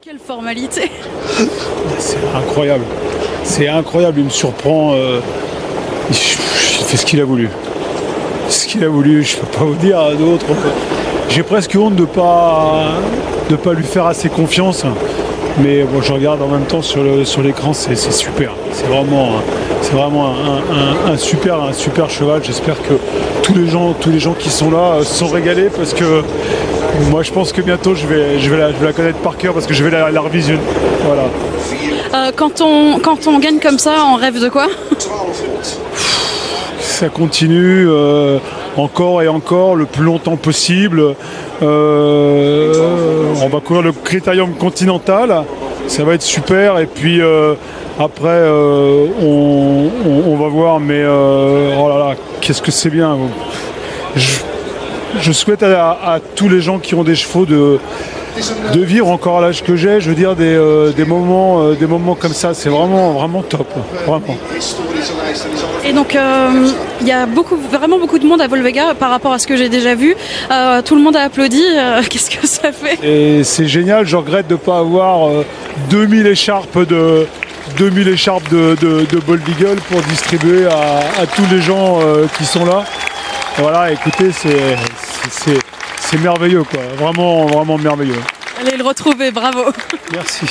Quelle formalité! C'est incroyable. C'est incroyable, il me surprend. Il fait ce qu'il a voulu. Ce qu'il a voulu, je ne peux pas vous dire d'autre. J'ai presque honte de pas lui faire assez confiance. Mais bon, je regarde en même temps sur l'écran, c'est super. C'est vraiment un super cheval. J'espère que tous les gens qui sont là se sont régalés parce que moi je pense que bientôt je vais la connaître par cœur parce que je vais la revisionner. Voilà. Quand on gagne comme ça, on rêve de quoi? Ça continue encore et encore le plus longtemps possible. On va courir le Critérium Continental, ça va être super. Et puis après, on va voir. Mais oh là là, qu'est-ce que c'est bien. Je souhaite à tous les gens qui ont des chevaux de vivre encore à l'âge que j'ai, je veux dire des moments comme ça, c'est vraiment top, vraiment. Et donc il y a vraiment beaucoup de monde à Volvega par rapport à ce que j'ai déjà vu. Tout le monde a applaudi. Qu'est-ce que ça fait? Et c'est génial. Je regrette de ne pas avoir 2000 écharpes de Bold Eagle pour distribuer à tous les gens qui sont là. Voilà, écoutez, c'est merveilleux, quoi. Vraiment merveilleux. Allez le retrouver, bravo. Merci.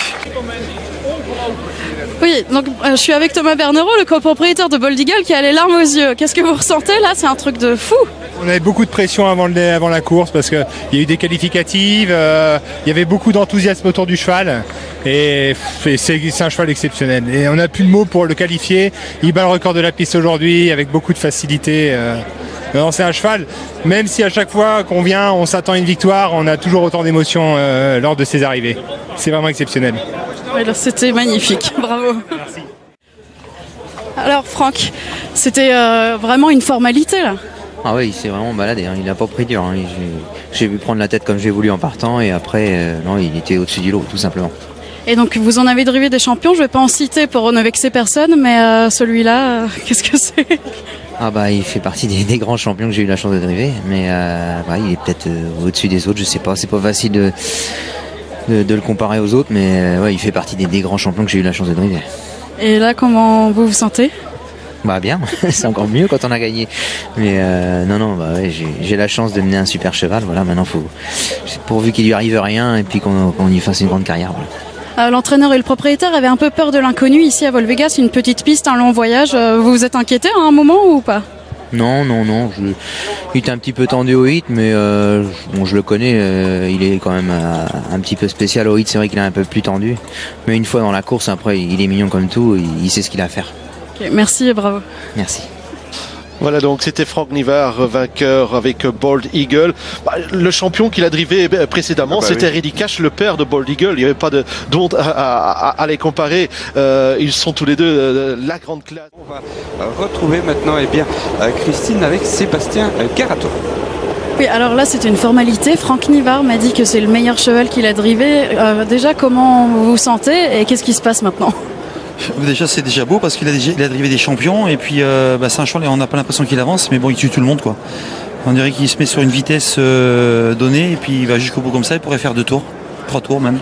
Oui, donc je suis avec Thomas Bernerot, le copropriétaire de Bold Eagle, qui a les larmes aux yeux. Qu'est-ce que vous ressentez là? C'est un truc de fou. On avait beaucoup de pression avant la course parce qu'il y a eu des qualificatives, il y avait beaucoup d'enthousiasme autour du cheval et c'est un cheval exceptionnel. Et on n'a plus de mots pour le qualifier. Il bat le record de la piste aujourd'hui avec beaucoup de facilité. C'est un cheval, même si à chaque fois qu'on vient, on s'attend à une victoire, on a toujours autant d'émotions lors de ses arrivées. C'est vraiment exceptionnel. Oui, c'était magnifique, bravo. Merci. Alors Franck, c'était vraiment une formalité là. Ah oui, il s'est vraiment baladé, hein. Il n'a pas pris dur. Hein. J'ai vu prendre la tête comme j'ai voulu en partant et après, non, il était au-dessus du lot, tout simplement. Et donc vous en avez drivé des champions, je ne vais pas en citer pour ne vexer personne, mais celui-là, qu'est-ce que c'est? Ah bah il fait partie des grands champions que j'ai eu la chance de driver, mais il est peut-être au-dessus des autres, je sais pas, c'est pas facile de le comparer aux autres, mais il fait partie des grands champions que j'ai eu la chance de driver. Et là, comment vous vous sentez? Bah bien, c'est encore mieux quand on a gagné. Mais j'ai la chance de mener un super cheval. Voilà, maintenant pourvu qu'il lui arrive rien et puis qu'on y fasse une grande carrière. Voilà. L'entraîneur et le propriétaire avaient un peu peur de l'inconnu ici à Volvega. C'est une petite piste, un long voyage. Vous vous êtes inquiété à un moment ou pas? Non. Il était un petit peu tendu au hit, mais je le connais. Il est quand même un petit peu spécial au hit. C'est vrai qu'il est un peu plus tendu. Mais une fois dans la course, après, il est mignon comme tout. Il sait ce qu'il a à faire. Okay, merci et bravo. Merci. Voilà, donc c'était Franck Nivard, vainqueur avec Bold Eagle. Le champion qu'il a drivé précédemment, c'était Reddy Cash, le père de Bold Eagle. Il n'y avait pas de honte à les comparer. Ils sont tous les deux la grande classe. On va retrouver maintenant Christine avec Sébastien Garato. Oui, alors là c'était une formalité. Franck Nivard m'a dit que c'est le meilleur cheval qu'il a drivé. Déjà, comment vous vous sentez et qu'est-ce qui se passe maintenant? Déjà c'est déjà beau parce qu'il a drivé des champions et puis c'est un cheval et on n'a pas l'impression qu'il avance, mais bon, il tue tout le monde, quoi. On dirait qu'il se met sur une vitesse donnée et puis il va jusqu'au bout comme ça. Il pourrait faire 2 tours, 3 tours même.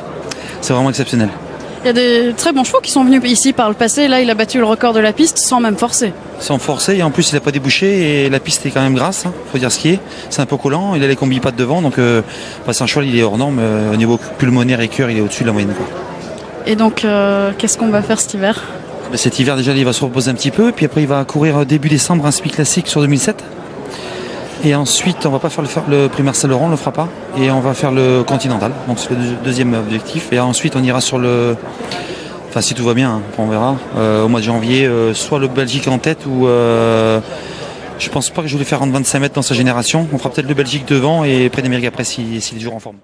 C'est vraiment exceptionnel. Il y a des très bons chevaux qui sont venus ici par le passé. Là il a battu le record de la piste sans même forcer. Sans forcer, et en plus il n'a pas débouché et la piste est quand même grasse, hein, faut dire ce qui est. C'est un peu collant, il a les combi-pattes devant, donc c'est un cheval, il est hors norme. Au niveau pulmonaire et cœur, il est au-dessus de la moyenne, quoi. Et donc, qu'est-ce qu'on va faire cet hiver? Cet hiver, déjà, il va se reposer un petit peu. Puis après, il va courir début décembre un Speed Classique sur 2007. Et ensuite, on va pas faire le prix Marcel Laurent, on le fera pas. Et on va faire le Continental. Donc, c'est le deuxième objectif. Et ensuite, on ira sur le... Enfin, si tout va bien, hein, on verra. Au mois de janvier, soit le Belgique en tête ou... je pense pas que je voulais faire rendre 25 mètres dans sa génération. On fera peut-être le Belgique devant et près d'Amérique après s'il est toujours en forme.